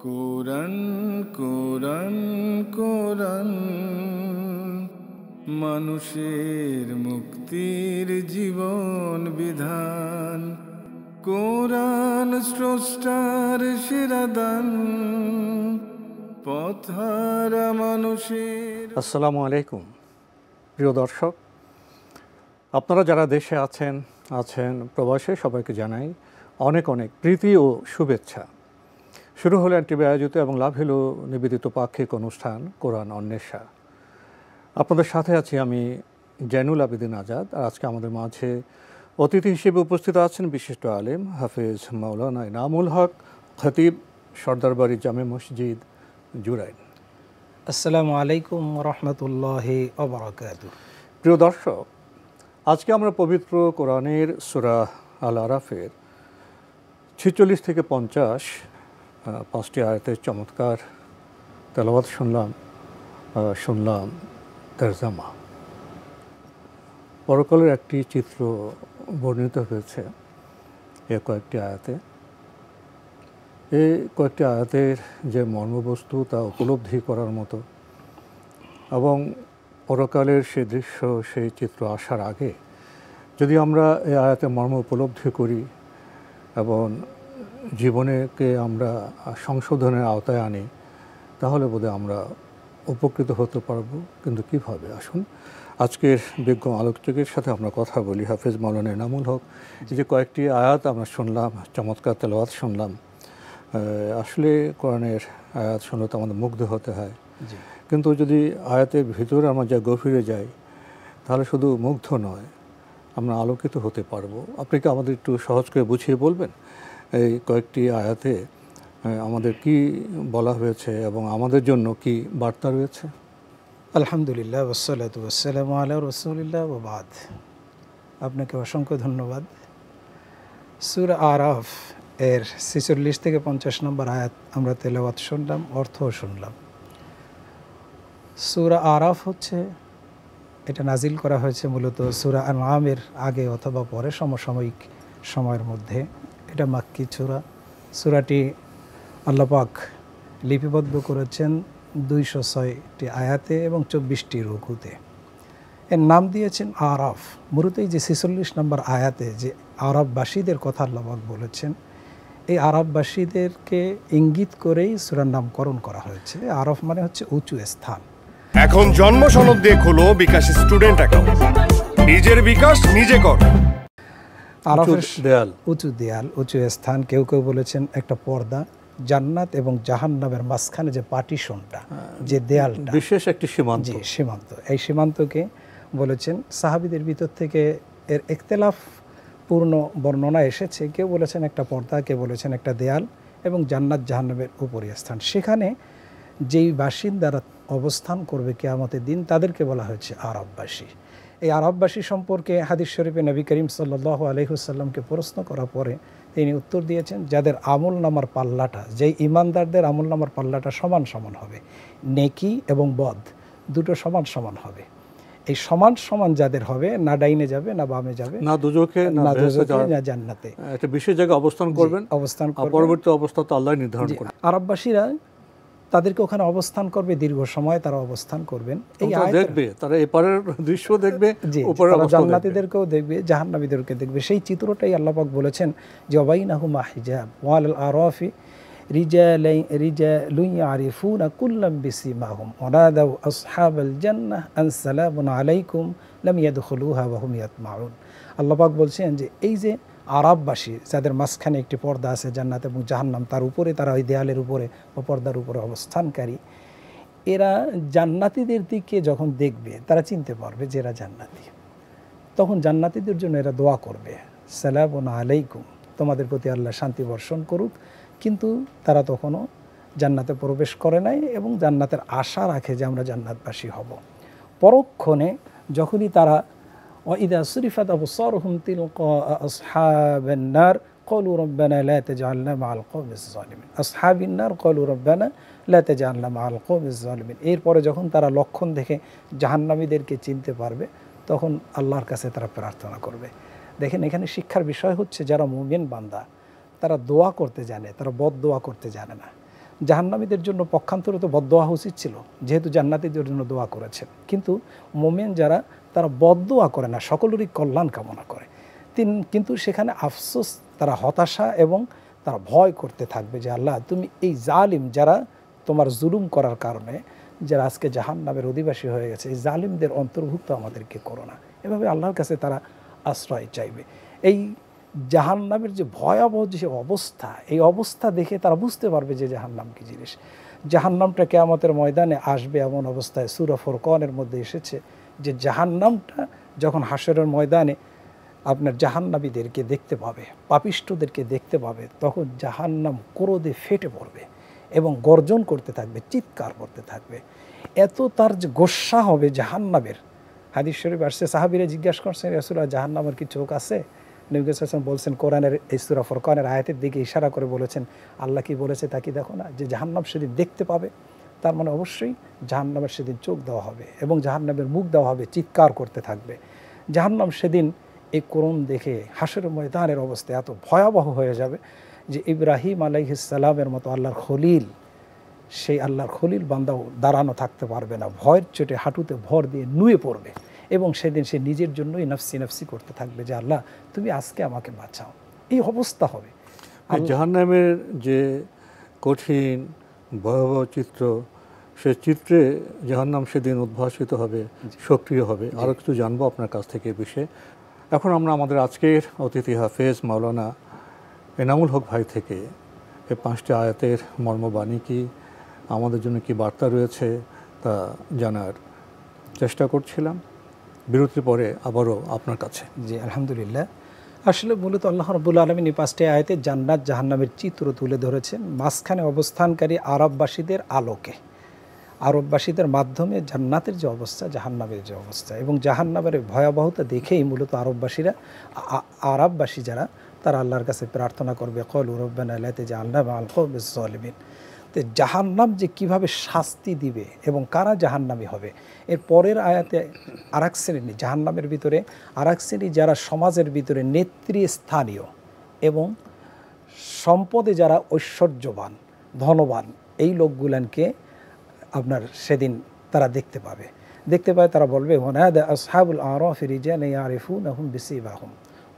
কোরআন কোরআন কোরআন মানুষের মুক্তির জীবন বিধান। কোরআন স্রষ্টার সেরা দান, পথহারা মানুষের। আসসালামু আলাইকুম প্রিয় দর্শক, আপনারা যারা দেশে আছেন প্রবাসে, সবাইকে জানাই অনেক অনেক প্রীতি ও শুভেচ্ছা। শুরু হলো টিভি আয়োজিত এবং লাভেলো নিবেদিত পাক্ষিক অনুষ্ঠান কোরআন অন্বেষা। আপনাদের সাথে আছি আমি জয়নুল আবেদিন আজাদ। আর আজকে আমাদের মাঝে অতিথি হিসেবে উপস্থিত আছেন বিশিষ্ট আলেম হাফেজ মাওলানা ইনামুল হক, খতিব, সর্দারবাড়ি জামে মসজিদ, জুরাইন। আসসালামু আলাইকুম রহমতুল্লাহি ওয়া বারাকাতুহু। প্রিয় দর্শক, আজকে আমরা পবিত্র কোরআনের সূরা আল আরাফের 46 থেকে 50 পাঁচটি আয়াতের চমৎকার তেলাওয়াত শুনলাম তরজমা। পরকালের একটি চিত্র বর্ণিত হয়েছে এ কয়েকটি আয়াতে। এই কয়েকটি আয়াতের যে মর্মবস্তু তা উপলব্ধি করার মতো, এবং পরকালের সেই দৃশ্য, সেই চিত্র আসার আগে যদি আমরা এই আয়াতের মর্ম উপলব্ধি করি এবং জীবনেকে আমরা সংশোধনের আওতায় আনি, তাহলে বোধহয় আমরা উপকৃত হতে পারবো। কিন্তু কীভাবে? আসুন আজকের বিজ্ঞ আলোচকের সাথে আমরা কথা বলি। হাফেজ মাওলানা ইনামুল হক, এই যে কয়েকটি আয়াত আমরা শুনলাম, চমৎকার তেলাওয়াত শুনলাম, আসলে কোরআনের আয়াত শুনলে তো আমাদের মুগ্ধ হতে হয়, কিন্তু যদি আয়াতের ভিতরে আমরা যা গভীরে যাই তাহলে শুধু মুগ্ধ নয়, আমরা আলোকিত হতে পারবো। আপনি কি আমাদের একটু সহজ করে বুঝিয়ে বলবেন এই কয়েকটি আয়াতে আমাদের কি বলা হয়েছে এবং আমাদের জন্য কি বার্তা রয়েছে? আলহামদুলিল্লাহ ওয়াসসালাতু ওয়াসসালামু আলা রাসূলিল্লাহ ওয়া বাদ। আপনাকে অসংখ্য ধন্যবাদ। সূরা আরাফ এর 46 থেকে 50 নম্বর আয়াত আমরা তেলাওয়াত শুনলাম, অর্থও শুনলাম। সূরা আরাফ হচ্ছে, এটা নাজিল করা হয়েছে মূলত সূরা আনআমের আগে অথবা পরে, সমসাময়িক সময়ের মধ্যে। এটা মাক্কি সূরা। সূরাটি আল্লাহ পাক লিপিবদ্ধ করেছেন 206টি আয়াতে এবং 24টি রুকুতে। এর নাম দিয়েছেন আরাফ। মূলত এই যে 46 নম্বর আয়াতে যে আরববাসীদের কথা আল্লাহ পাক বলেছেন, এই আরববাসীদেরকে ইঙ্গিত করেই সূরার নামকরণ করা হয়েছে। আরাফ মানে হচ্ছে উঁচু স্থান। এখন জন্ম সনদ দিয়ে খোলো বিকাশ স্টুডেন্ট অ্যাকাউন্ট, নিজের বিকাশ নিজে কর। আরাফের দেয়াল, উঁচু দেয়াল, উঁচু স্থান। কেউ কেউ বলেছেন একটা পর্দা, জান্নাত এবং জাহান্নামের মাঝখানে যে পার্টিশনটা, যে দেয়ালটা, বিশেষ একটি সীমান্ত, সীমান্ত। এই সীমান্তকে বলেছেন, সাহাবীদের ভিতর থেকে এর ইখতিলাফ পূর্ণ বর্ণনা এসেছে। কেউ বলেছেন একটা পর্দা, কেউ বলেছেন একটা দেয়াল, এবং জান্নাত জাহান্নামের উপরে স্থান। সেখানে যেই বাসিন্দারা অবস্থান করবে কিয়ামতের দিন, তাদেরকে বলা হয়েছে আরববাসী। এই আরববাসী সম্পর্কে হাদিস শরীফে নবী করিম সাল্লাল্লাহু আলাইহি ওয়াসাল্লামকে প্রশ্ন করা পরে তিনি উত্তর দিয়েছেন, যাদের আমল নামার পাল্লাটা, যেই ইমানদারদের আমল নামার পাল্লাটা সমান সমান হবে, নেকি এবং বদ দুটো সমান সমান হবে, এই সমান সমান যাদের হবে, না ডাইনে যাবে না বামে যাবে, না দুজকে না জান্নাতে, একটা বিশেষ জায়গায় অবস্থান করবেন, পরবর্তী অবস্থা তো আল্লাহ নির্ধারণ করেন। আরববাসীরা তাদেরকে ওখানে অবস্থান করবে, দীর্ঘ সময় তারা অবস্থান করবেন। এই দেখবে, তারা এপারের দৃশ্য দেখবে, তারা জান্নাতীদেরকেও দেখবে, জাহান্নামীদেরকে দেখবে। সেই চিত্রটাই আল্লাহ পাক বলেছেন যে ওয়াবাইনাহুমা হিজাব ওয়া আলাল আরাফি রিজালুন ইয়ারিফুনা কুল্লাম বিসিমাহুম ওয়া নাদাউ আসহাবাল জান্নাহ আন সালামুন আলাইকুম লাম ইয়াদখুলুহা ওয়া হুম ইয়াতমাউন। আল্লাহ পাক বলছেন যে এই যে আরববাসী, যাদের মাঝখানে একটি পর্দা আছে, জান্নাত এবং জাহান্নাম, তার উপরে তারা ওই দেয়ালের উপরে বা পর্দার উপরে অবস্থানকারী, এরা জান্নাতীদের দিকে যখন দেখবে তারা চিনতে পারবে যে এরা জান্নাতী। তখন জান্নাতীদের জন্য এরা দোয়া করবে, সালামুন আলাইকুম, তোমাদের প্রতি আল্লাহ শান্তি বর্ষণ করুক। কিন্তু তারা তখনও জান্নাতে প্রবেশ করে নাই এবং জান্নাতের আশা রাখে যে আমরা জান্নাতবাসী হব। পরক্ষণে যখনই তারা وإذا صرفت أبصارهم تلقاء أصحاب النار قالوا ربنا لا تجعلنا مع القوم الظالمين أصحاب النار قالوا ربنا لا تجعلنا مع القوم الظالمين। এরপরে যখন তারা লক্ষণ দেখে জাহান্নামীদেরকে চিনতে পারবে, তখন আল্লাহর কাছে তারা প্রার্থনা করবে। দেখেন, এখানে শিক্ষার বিষয় হচ্ছে, যারা মুমিন বান্দা তারা দোয়া করতে জানে, তারা বদ দোয়া করতে জানে না। জাহান্নামীদের জন্য পক্ষান্তরে তো বদদোয়া উচিত ছিল, যেহেতু জান্নাতীদের জন্য দোয়া করেছেন। কিন্তু মোমেন যারা, তারা বদদোয়া করে না, সকলেরই কল্যাণ কামনা করে। কিন্তু সেখানে আফসোস, তারা হতাশা এবং তারা ভয় করতে থাকবে যে আল্লাহ তুমি এই জালিম যারা তোমার জুলুম করার কারণে যারা আজকে জাহান্নামের অধিবাসী হয়ে গেছে, এই জালিমদের অন্তর্ভুক্ত আমাদেরকে করো না। এভাবে আল্লাহর কাছে তারা আশ্রয় চাইবে। এই জাহান্নামের যে ভয়াবহ যে অবস্থা, এই অবস্থা দেখে তারা বুঝতে পারবে যে জাহান্নাম কী জিনিস। জাহান্নামটা কিয়ামতের ময়দানে আসবে এমন অবস্থায় সূরা ফুরকানের মধ্যে এসেছে যে জাহান্নামটা যখন হাশরের ময়দানে আপনার জাহান্নামীদেরকে দেখতে পাবে, পাপিষ্ঠদেরকে দেখতে পাবে, তখন জাহান্নাম ক্রোধে ফেটে পড়বে এবং গর্জন করতে থাকবে, চিৎকার করতে থাকবে। এত তার যে গোস্বা হবে জাহান্নামের। হাদিস শরীফ আসছে, সাহাবীরা জিজ্ঞাসা করছেন, রাসূলুল্লাহ জাহান্নামের কি চোখ আছে? নবী সাল্লাল্লাহু আলাইহি ওয়াসাল্লাম বলছেন, কোরআনের এই সূরা ফুরকানের আয়াতের দিকে ইশারা করে বলেছেন, আল্লাহ কি বলেছে তা কি দেখো না, যে জাহান্নাম সেদিন দেখতে পাবে। তার মানে অবশ্যই জাহান্নামের সেদিন চোখ দেওয়া হবে এবং জাহান্নামের মুখ দেওয়া হবে, চিৎকার করতে থাকবে। জাহান্নাম সেদিন এই করুণ দেখে হাশরের ময়দানের অবস্থা এত ভয়াবহ হয়ে যাবে যে ইব্রাহিম আলাইহিস সালামের মতো আল্লাহর খলিল, সেই আল্লাহর খলিল বান্দাও দাঁড়ানো থাকতে পারবে না, ভয়ের চোটে হাঁটুতে ভর দিয়ে নুয়ে পড়বে এবং সেদিন সে নিজের জন্যই নফসি নফসি করতে থাকবে যে আল্লাহ তুমি আজকে আমাকে বাঁচাও। এই অবস্থা হবে। জাহান্নামের যে কঠিন ভয়াবহ চিত্র, সে চিত্রে জাহান্নাম সেদিন উদ্ভাসিত হবে, সক্রিয় হবে। আরও কিছু জানবো আপনার কাছ থেকে এই বিষয়ে। এখন আমরা আমাদের আজকের অতিথি হাফেজ মাওলানা এনামুল হক ভাই থেকে এই 5টি আয়াতের মর্মবাণী কি, আমাদের জন্য কি বার্তা রয়েছে তা জানার চেষ্টা করছিলাম। বিরতির পরে আবারও আপনার কাছে। জি আলহামদুলিল্লাহ। আসলে মূলত আল্লাহ রাব্বুল আলামিন এই 5টি আয়াতে জান্নাত জাহান্নামের চিত্র তুলে ধরেছেন মাঝখানে অবস্থানকারী আরববাসীদের আলোকে, আরববাসীদের মাধ্যমে জান্নাতের যে অবস্থা, জাহান্নামের যে অবস্থা এবং জাহান্নামের ভয়াবহতা দেখেই মূলত আরববাসী যারা, তারা আল্লাহর কাছে প্রার্থনা করবে, ক্বালু রাব্বানা লা তাজআলনা মা'আল কওমিজ জালিমিন। তো জাহান্নাম যে কিভাবে শাস্তি দিবে এবং কারা জাহান্নামী হবে, এর পরের আয়াতে আরেক শ্রেণী, জাহান্নামের ভিতরে আরেক শ্রেণী যারা সমাজের ভিতরে নেতৃস্থানীয় এবং সম্পদে যারা ঐশ্বর্যবান, ধনবান, এই লোকগুলানকে আপনার সেদিন তারা দেখতে পায়। তারা বলবে, ওয়ানাদা আসহাবুল আরাফি রিজালান ইয়ারিফুনাহুম বিসিমাহুম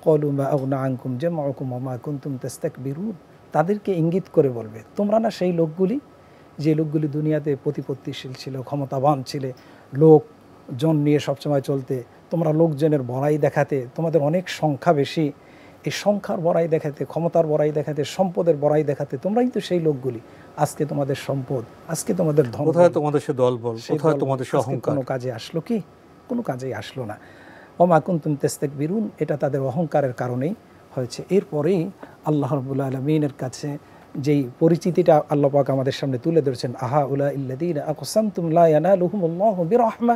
ক্বালু মা আগনা আনকুম জামউকুম ওয়া মা কুনতুম তাস্তাকবিরুন। তাদেরকে ইঙ্গিত করে বলবে, তোমরা না সেই লোকগুলি, যে লোকগুলি দুনিয়াতে প্রতিপত্তিশীল ছিল, ক্ষমতাবান ছিলে, লোকজন নিয়ে সবসময় চলতে, তোমরা লোকজনের বড়াই দেখাতে, তোমাদের অনেক সংখ্যা বেশি, এই সংখ্যার বড়াই দেখাতে, ক্ষমতার বড়াই দেখাতে, সম্পদের বড়াই দেখাতে তোমরাই তো সেই লোকগুলি। আজকে তোমাদের সম্পদ, আজকে তোমাদের ধন, কোথায় তোমাদের সে দলবল, কোথায় তোমাদের সে অহংকার, কোনো কাজে আসলো কি? কোনো কাজেই আসলো না। ওয়া মা কুনতুম তাস্তাকবিরুন, এটা তাদের অহংকারের কারণেই হয়েছে। এরপরেই আল্লাহ রাব্বুল আলামিনের কাছে যেই পরিচিতিটা আল্লাহ পাক আমাদের সামনে তুলে ধরেছেন, আহা উলা ইল্লাযীনা আকসামতুম লা ইয়ানালুহুমুল্লাহু বিরাহমা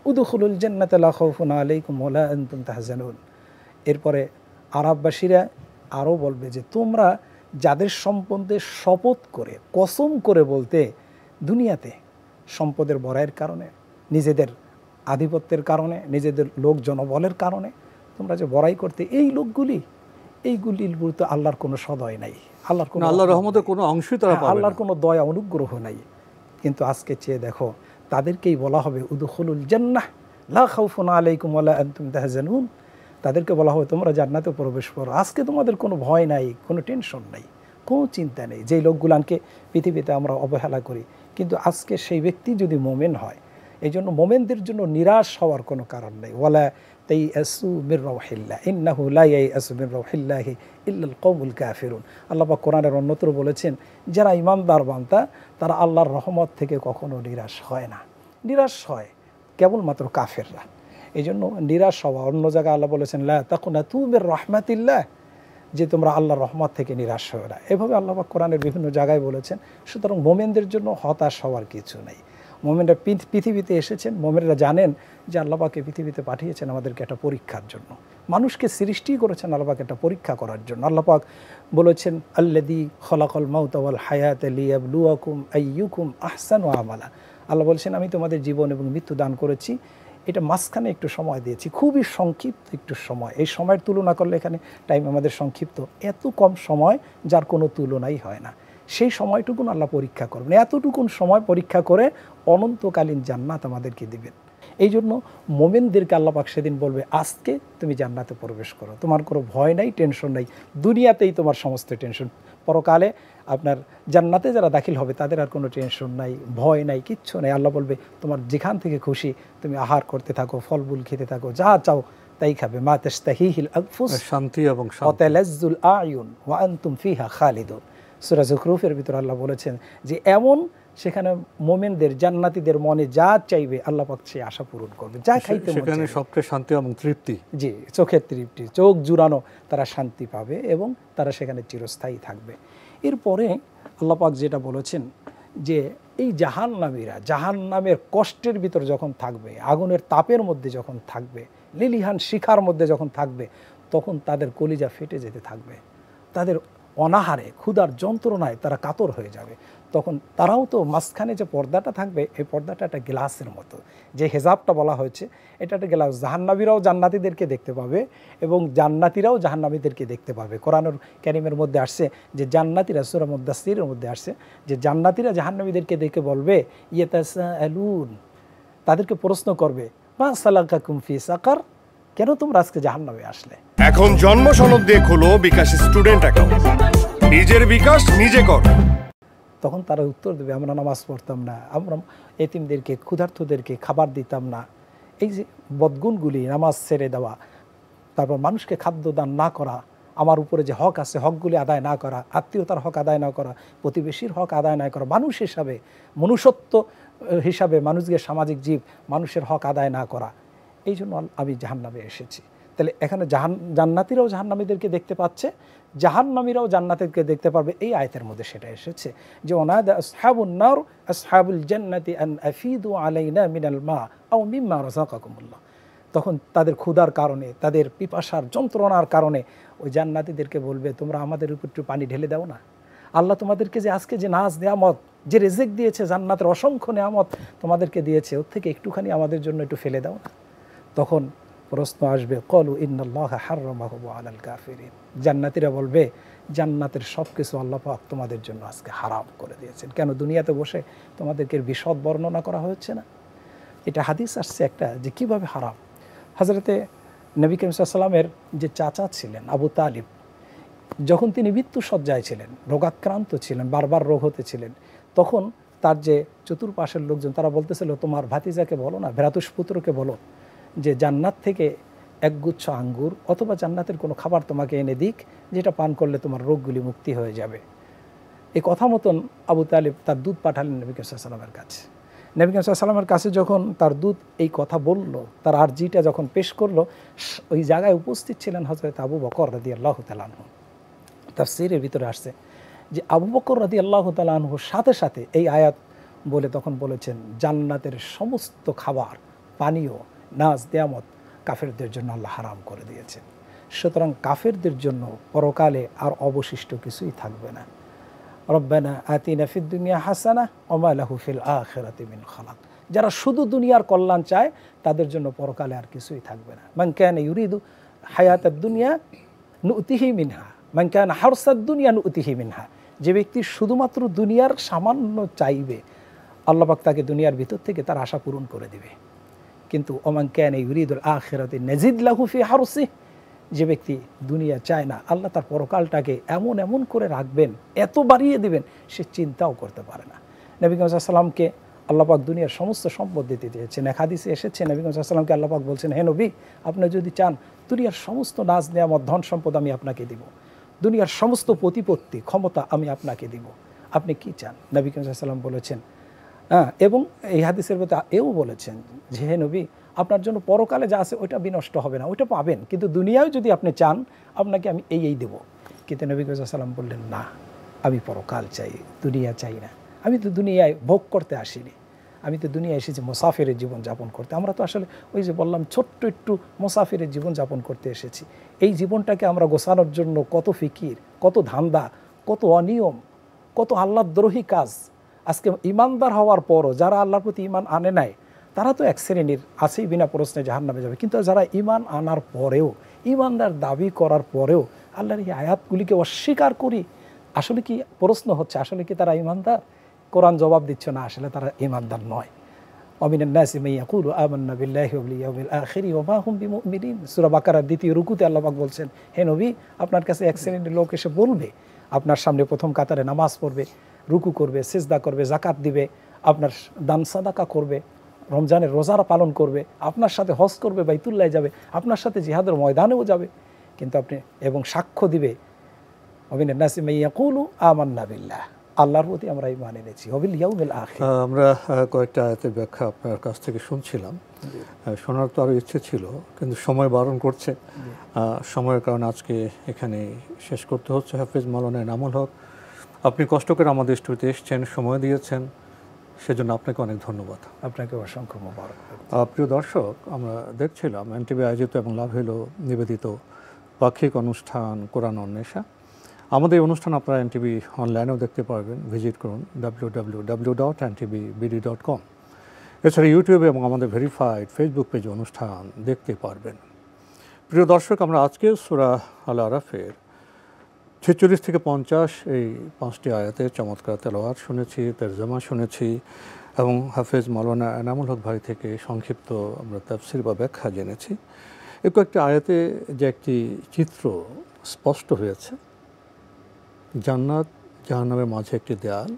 উদখুলুল জান্নাতা লা খাউফুন আলাইকুম ওয়া লা আনতুম তাহজানুন। এরপরে আরববাসীরা আরও বলবে যে তোমরা যাদের সম্পদে শপথ করে, কসম করে বলতে, দুনিয়াতে সম্পদের বড়াইয়ের কারণে, নিজেদের আধিপত্যের কারণে, নিজেদের লোক জনবলের কারণে তোমরা যে বড়াই করতে, এই লোকগুলি, এইগুলির তো আল্লাহর কোনো সদয় নাই, আল্লাহর রহমতের কোনো অংশই তারা পাবে না, আল্লাহর কোনো দয়া অনুগ্রহ নাই। কিন্তু আজকে চেয়ে দেখো, তাদেরকেই বলা হবে উদখুলুল জান্নাহ লা খাউফুন আলাইকুম ওয়া লা আনতুম তাহজানুন। তাদেরকে বলা হবে তোমরা জান্নাতে প্রবেশ করো, আজকে তোমাদের কোনো ভয় নাই, কোনো টেনশন নাই, কোনো চিন্তা নেই। যেই লোকগুলানকে পৃথিবীতে আমরা অবহেলা করি, কিন্তু আজকে সেই ব্যক্তি যদি মোমেন হয়, এই জন্য মোমেনদের জন্য নিরাশ হওয়ার কোনো কারণ নেই। ওয়ালা তাইয়াসু মির রাউহিল্লাহ ইন্নাহু লা ইয়াসু মির রাউহিল্লাহি ইল্লাল কওমুল কাফিরুন। আল্লাহ পাক কোরআনের অন্যত্র বলেছেন, যারা ঈমানদার বান্দা তারা আল্লাহর রহমত থেকে কখনো নিরাশ হয় না। নিরাশ হয় কেবলমাত্র কাফেররা। এই জন্য নিরাশ হওয়া, অন্য জায়গায় আল্লাহ বলেছেন লা তাকুনাতু মির রাহমাতিল্লাহ, যে তোমরা আল্লাহর রহমত থেকে নিরাশ হয় না। এভাবে আল্লাহ পাক কোরআনের বিভিন্ন জায়গায় বলেছেন। সুতরাং মোমেনদের জন্য হতাশ হওয়ার কিছু নেই। মোমেনরা পৃথিবীতে এসেছেন, মোমেনরা জানেন যে আল্লাহ পাক পৃথিবীতে পাঠিয়েছেন আমাদেরকে একটা পরীক্ষার জন্য, মানুষকে সৃষ্টি করেছেন আল্লাহ পাক একটা পরীক্ষা করার জন্য। আল্লাহ পাক বলেছেন আল্লাযী খালাকাল মাউতা ওয়াল হায়াতা লিয়াবলুয়াকুম আইয়ুকুম আহসানু আমালা। আল্লাহ বলেছেন আমি তোমাদের জীবন এবং মৃত্যু দান করেছি, এটা মাঝখানে একটু সময় দিয়েছি, খুবই সংক্ষিপ্ত একটু সময়। এই সময়ের তুলনা করলে এখানে টাইম আমাদের সংক্ষিপ্ত, এত কম সময় যার কোনো তুলনাই হয় না। সেই সময়টুকুন আল্লাহ পরীক্ষা করবেন, এতটুকুন সময় পরীক্ষা করে অনন্তকালীন জান্নাত আমাদেরকে দিবেন। এই জন্য মোমেনদেরকে আল্লাহ পাক সেদিন বলবে, আজকে তুমি জান্নাতে প্রবেশ করো, তোমার কোনো ভয় নাই, টেনশন নাই, দুনিয়াতেই তোমার সমস্ত টেনশন, পরকালে আপনার জান্নাতে যারা দাখিল হবে তাদের আর কোনো টেনশন নাই, ভয় নাই, কিচ্ছু নাই। আল্লাহ বলবে তোমার যেখান থেকে খুশি তুমি আহার করতে থাকো, ফলমূল খেতে থাকো, যা চাও তাই খাবে। মা তাশতাহিহিল আনফুস শান্তি এবং ওয়া তালাজ্জুল আয়ুন ওয়া আনতুম ফিহা খালিদুন। সূরা যুখরুফের ভিতর আল্লাহ বলেছেন যে এমন সেখানে মোমেনদের জান্নাতীদের মনে যা চাইবে আল্লাহ পাক সেই আশা পূরণ করবে, যা খাইতে মন চাইবে সেখানে সবচেয়ে শান্তি এবং তৃপ্তি, জি চোখের তৃপ্তি, চোখ জুড়ানো, তারা শান্তি পাবে এবং তারা সেখানে চিরস্থায়ী থাকবে। এরপরে আল্লাহ পাক যেটা বলেছেন যে এই জাহান্নামীরা জাহান্নামের কষ্টের ভিতর যখন থাকবে, আগুনের তাপের মধ্যে যখন থাকবে, লিলিহান শিখার মধ্যে যখন থাকবে, তখন তাদের কলিজা ফেটে যেতে থাকবে, তাদের অনাহারে ক্ষুধার যন্ত্রণায় তারা কাতর হয়ে যাবে। তখন তারাও তো মাঝখানে যে পর্দাটা থাকবে, এই পর্দাটা একটা গ্লাসের মতো, যে হেজাবটা বলা হয়েছে এটা একটা গ্লাস। জাহান্নামীরাও জান্নাতীদেরকে দেখতে পাবে এবং জান্নাতীরাও জাহান্নামীদেরকে দেখতে পাবে। কোরআনুল কারীমের মধ্যে আসছে যে জান্নাতীরা, সূরা মুদ্দাসসিরের মধ্যে আসছে যে জান্নাতীরা জাহান্নামীদেরকে দেখে বলবে ইয়াতাসাআলুন, তাদেরকে প্রশ্ন করবে মা সালাকাকুম ফি সাকার, কেন তোমরা আজকে জাহান্নামে আসলে? এখন জন্ম সনদ দিয়ে খোলো বিকাশ স্টুডেন্ট অ্যাকাউন্ট, নিজের বিকাশ নিজে কর। তখন তারা উত্তর দেবে আমরা নামাজ পড়তাম না, আমরা এতিমদেরকে ক্ষুধার্তদেরকে খাবার দিতাম না। এই যে বদগুণগুলি, নামাজ ছেড়ে দেওয়া, তারপর মানুষকে খাদ্য দান না করা, আমার উপরে যে হক আছে হকগুলি আদায় না করা, আত্মীয়তার হক আদায় না করা, প্রতিবেশীর হক আদায় না করা, মানুষ হিসাবে মনুষ্যত্ব হিসাবে মানুষকে সামাজিক জীব, মানুষের হক আদায় না করা, এই জন্য আমি জাহান্নামে এসেছি। তাহলে এখানে জান্নাতীরাও জাহান্নামীদেরকে দেখতে পাচ্ছে, জাহান্নামীরাও জান্নাতীদেরকে দেখতে পারবে। এই আয়াতের মধ্যে সেটা এসেছে যে ওনাদা আসহাবুন নার আসহাবুল জান্নাতি আন আফিদু আলাইনা মিনাল মা আও মিম্মা রাযাকাকুমুল্লাহ। তখন তাদের ক্ষুধার কারণে, তাদের পিপাসার যন্ত্রণার কারণে ওই জান্নাতীদেরকে বলবে তোমরা আমাদের উপর একটু পানি ঢেলে দাও না, আল্লাহ তোমাদেরকে যে আজকে যে নাজ নেয়ামত, যে রিজিক দিয়েছে, জান্নাতের অসংখ্য নেয়ামত তোমাদেরকে দিয়েছে, ওর থেকে একটুখানি আমাদের জন্য একটু ফেলে দাও না। তখন প্রশ্ন আসবে ক্বালু ইন্নাল্লাহা হাররামাহু আলাল কাফিরিন, জান্নাতীরা বলবে জান্নাতের সব কিছু আল্লাহ পাক তোমাদের জন্য আজকে হারাম করে দিয়েছেন, কেন দুনিয়াতে বসে তোমাদেরকে বিশদ বর্ণনা করা হচ্ছে না? এটা হাদিস আসছে একটা যে কিভাবে হারাম। হযরতে নবী করিম সাল্লাল্লাহু আলাইহি ওয়াসাল্লামের যে চাচা ছিলেন আবু তালিব, যখন তিনি মৃত্যুশয্যায় ছিলেন, রোগাক্রান্ত ছিলেন, বারবার রোগ হতেছিলেন, তখন তার যে চতুর্পাশের লোকজন তারা বলতেছিল তোমার ভাতিজাকে বলো না, ভ্রাতুষ পুত্রকে বলো যে জান্নাত থেকে একগুচ্ছ আঙ্গুর অথবা জান্নাতের কোনো খাবার তোমাকে এনে দিক, যেটা পান করলে তোমার রোগগুলি মুক্তি হয়ে যাবে। এই কথা মতন আবু তালিব তার দুধ পাঠালেন নবী করিম সাল্লাল্লাহু আলাইহি ওয়াসাল্লামের কাছে। নবী করিম সাল্লাল্লাহু আলাইহি ওয়াসাল্লামের কাছে যখন তার দুধ এই কথা বলল, তার আরজিটা যখন পেশ করলো, ওই জায়গায় উপস্থিত ছিলেন হযরত আবু বকর রাদিয়াল্লাহু তাআলা আনহু। তাফসীরের ভিতরে আসছে যে আবু বকর রাদিয়াল্লাহু তাআলা আনহুর সাথে সাথে এই আয়াত বলে তখন বলেছেন জান্নাতের সমস্ত খাবার, পানীয়, নাজ নেয়ামত কাফেরদের জন্য আল্লাহ হারাম করে দিয়েছেন। সুতরাং কাফেরদের জন্য পরকালে আর অবশিষ্ট কিছুই থাকবে না। রব্বানা আতিনা ফিদ দুনিয়া হাসানা ওয়া মা লাহু ফিল আখিরাতি মিন খালাক। যারা শুধু দুনিয়ার কল্যাণ চায় তাদের জন্য পরকালে আর কিছুই থাকবে না। মান কানা ইউরিদু হায়াতাদ দুনিয়া নুতিহি মিনহা মান কানা হারসাদ দুনিয়া নুতিহি মিনহা। যে ব্যক্তি শুধুমাত্র দুনিয়ার সামান্য চাইবে, আল্লাহ পাক তাকে দুনিয়ার ভিতর থেকে তার আশা পূরণ করে দিবে। কিন্তু ওমান কানা ইউরিদুল আখিরাতি নাজিদ লাহু ফি হারসি, যে ব্যক্তি দুনিয়া চায় না, আল্লাহ তার পরকালটাকে এমন এমন করে রাখবেন, এত বাড়িয়ে দিবেন সে চিন্তাও করতে পারে না। নবী করিম সাল্লাল্লাহু আলাইহি ওয়াসাল্লামকে আল্লাহ পাক দুনিয়ার সমস্ত সম্পদ দিতে দিয়েছেন। এক হাদিসে এসেছে নবী করিম সাল্লাল্লাহু আলাইহি ওয়াসাল্লামকে আল্লাহ পাক বলছেন, হে নবী, আপনি যদি চান দুনিয়ার সমস্ত নাজ নেয়ামত ধন সম্পদ আমি আপনাকে দিব, দুনিয়ার সমস্ত প্রতিপত্তি ক্ষমতা আমি আপনাকে দিব, আপনি কি চান? নবী করিম সাল্লাল্লাহু আলাইহি ওয়াসাল্লাম বলেছেন এবং এই হাদিসের মধ্যে এও বলেছেন যে হে নবী, আপনার জন্য পরকালে যা আছে ওইটা বিনষ্ট হবে না, ওইটা পাবেন, কিন্তু দুনিয়ায় যদি আপনি চান আপনাকে আমি এই দেবো। কিন্তু নবী করিম সাল্লাল্লাহু আলাইহি ওয়াসাল্লাম বললেন না, আমি পরকাল চাই, দুনিয়া চাই না। আমি তো দুনিয়ায় ভোগ করতে আসিনি, আমি তো দুনিয়ায় এসেছি মুসাফিরের জীবন যাপন করতে। আমরা তো আসলে ওই যে বললাম ছোট্ট একটু মুসাফিরের জীবন যাপন করতে এসেছি। এই জীবনটাকে আমরা গোছানোর জন্য কত ফিকির, কত ধান্দা, কত অনিয়ম, কত আল্লাহদ্রোহী কাজ। আজকে ইমানদার হওয়ার পরও যারা আল্লাহর প্রতি ইমান আনে নাই তারা তো এক শ্রেণীর আছেই, বিনা প্রশ্নে জাহান্নামে যাবে। কিন্তু যারা ইমান আনার পরেও, ইমানদার দাবি করার পরেও আল্লাহর এই আয়াতগুলিকে অস্বীকার করি, আসলে কি প্রশ্ন হচ্ছে, আসলে কি তারা ইমানদার? কোরআন জবাব দিচ্ছে না, আসলে তারা ইমানদার নয়। ওয়ামিনান নাসি মান ইয়াকুলু আমান্না বিল্লাহি ওয়াল ইয়াউমিল আখির ওয়া মা হুম বিমুমিনিন। সূরা বাকারার 2য় রুকুতে আল্লাহ পাক বলছেন, হে নবী, আপনার কাছে এক শ্রেণীর লোক এসে বলবে, আপনার সামনে প্রথম কাতারে নামাজ পড়বে, রুকু করবে, সিজদা করবে, জাকাত দিবে, আপনার দান সাদাকা করবে, রমজানের রোজারা পালন করবে, আপনার সাথে হজ করবে, বাইতুল্লাহ যাবে, আপনার সাথে জিহাদের ময়দানেও যাবে, কিন্তু আপনি এবং সাক্ষ্য দিবে ওয়ামিনান নাসি মান ইয়াকুলু আমান্না বিল্লাহ, আল্লাহর প্রতি আমরা ঈমান এনেছি, ওয়াবিল ইয়াউমিল আখির। আমরা কয়েকটা আয়াতের ব্যাখ্যা আপনার কাছ থেকে শুনছিলাম, শোনার তো আরও ইচ্ছে ছিল, কিন্তু সময় বারণ করছে। সময়ের কারণে আজকে এখানে শেষ করতে হচ্ছে। হাফেজ মাওলানা এনামুল হক, আপনি কষ্ট করে আমাদের স্টুডিওতে এসেছেন, সময় দিয়েছেন, সেজন্য আপনাকে অনেক ধন্যবাদ। আপনাকে অসংখ্য মোবারক। প্রিয় দর্শক, আমরা দেখছিলাম এনটিভি আয়োজিত এবং লাভ হইলো নিবেদিত পাক্ষিক অনুষ্ঠান কোরআন অন্বেষা। আমাদের এই অনুষ্ঠান আপনারা এনটিভি অনলাইনেও দেখতে পারবেন, ভিজিট করুন www.ntvbd.com। এছাড়া ইউটিউবে এবং আমাদের ভেরিফাইড ফেসবুক পেজে অনুষ্ঠান দেখতে পারবেন। প্রিয় দর্শক, আমরা আজকে সূরা আল আরাফের 46 থেকে 50 এই 5টি আয়াতের চমৎকার তেলাওয়াত শুনেছি, তরজমা শুনেছি এবং হাফেজ মাওলানা এনামুল হক ভাই থেকে সংক্ষিপ্ত আমরা তাফসির বা ব্যাখ্যা জেনেছি। এই কয়েকটি আয়াতে যে একটি চিত্র স্পষ্ট হয়েছে, জান্নাত জাহান্নামের মাঝে একটি দেয়াল,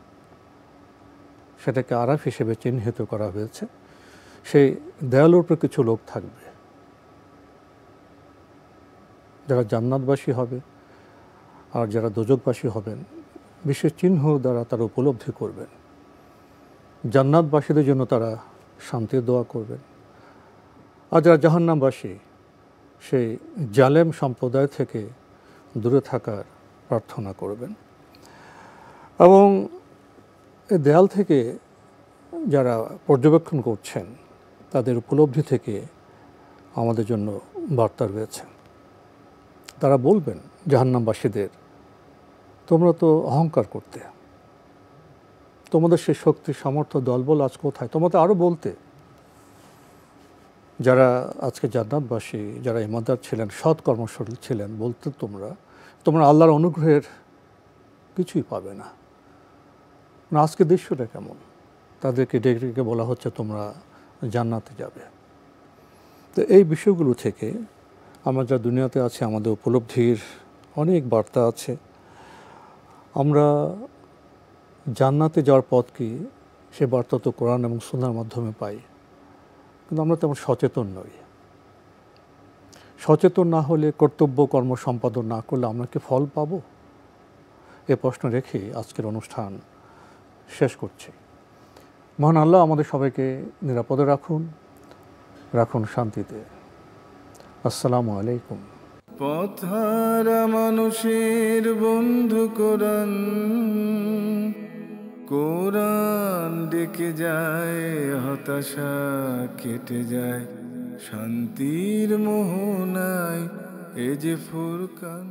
সেটাকে আরাফ হিসেবে চিহ্নিত করা হয়েছে। সেই দেয়ালের উপর কিছু লোক থাকবে যারা জান্নাতবাসী হবে, আর যারা দোজকবাসী হবেন বিশেষ চিহ্ন দ্বারা তারা উপলব্ধি করবেন। জান্নাতবাসীদের জন্য তারা শান্তির দোয়া করবেন, আর যারা জাহান্নামবাসী সেই জালেম সম্প্রদায় থেকে দূরে থাকার প্রার্থনা করবেন। এবং এই দেয়াল থেকে যারা পর্যবেক্ষণ করছেন তাদের উপলব্ধি থেকে আমাদের জন্য বার্তা রয়েছে। তারা বলবেন জাহান্নামবাসীদের, তোমরা তো অহংকার করতে, তোমাদের সেই শক্তি সামর্থ্য দলবল আজ কোথায়? তোমরা তো আরও বলতে। যারা আজকে জান্নাতবাসী, যারা ইমানদার ছিলেন, সৎ কর্মশীল ছিলেন, বলতে তোমরা আল্লাহর অনুগ্রহের কিছুই পাবে না। আজকে দৃশ্যটা কেমন? তাদেরকে ডেকে বলা হচ্ছে তোমরা জান্নাতে যাবে। তো এই বিষয়গুলো থেকে আমরা যা দুনিয়াতে আছি, আমাদের উপলব্ধির অনেক বার্তা আছে। আমরা জান্নাতে যাওয়ার পথ কি, সে বার্তা তো কোরআন এবং সুন্নাহর মাধ্যমে পাই, কিন্তু আমরা তেমন সচেতন নই। সচেতন না হলে, কর্তব্য কর্ম সম্পাদন না করলে আমরা কি ফল পাব? এ প্রশ্ন রেখে আজকের অনুষ্ঠান শেষ করছি। মহান আল্লাহ আমাদের সবাইকে নিরাপদে রাখুন শান্তিতে। আসসালামু আলাইকুম। পথহারা মানুষের বন্ধু কোরআন, কোরআন ডেকে যায়, হতাশা কেটে যায়, শান্তির মোহনায় এ যে ফুরকান।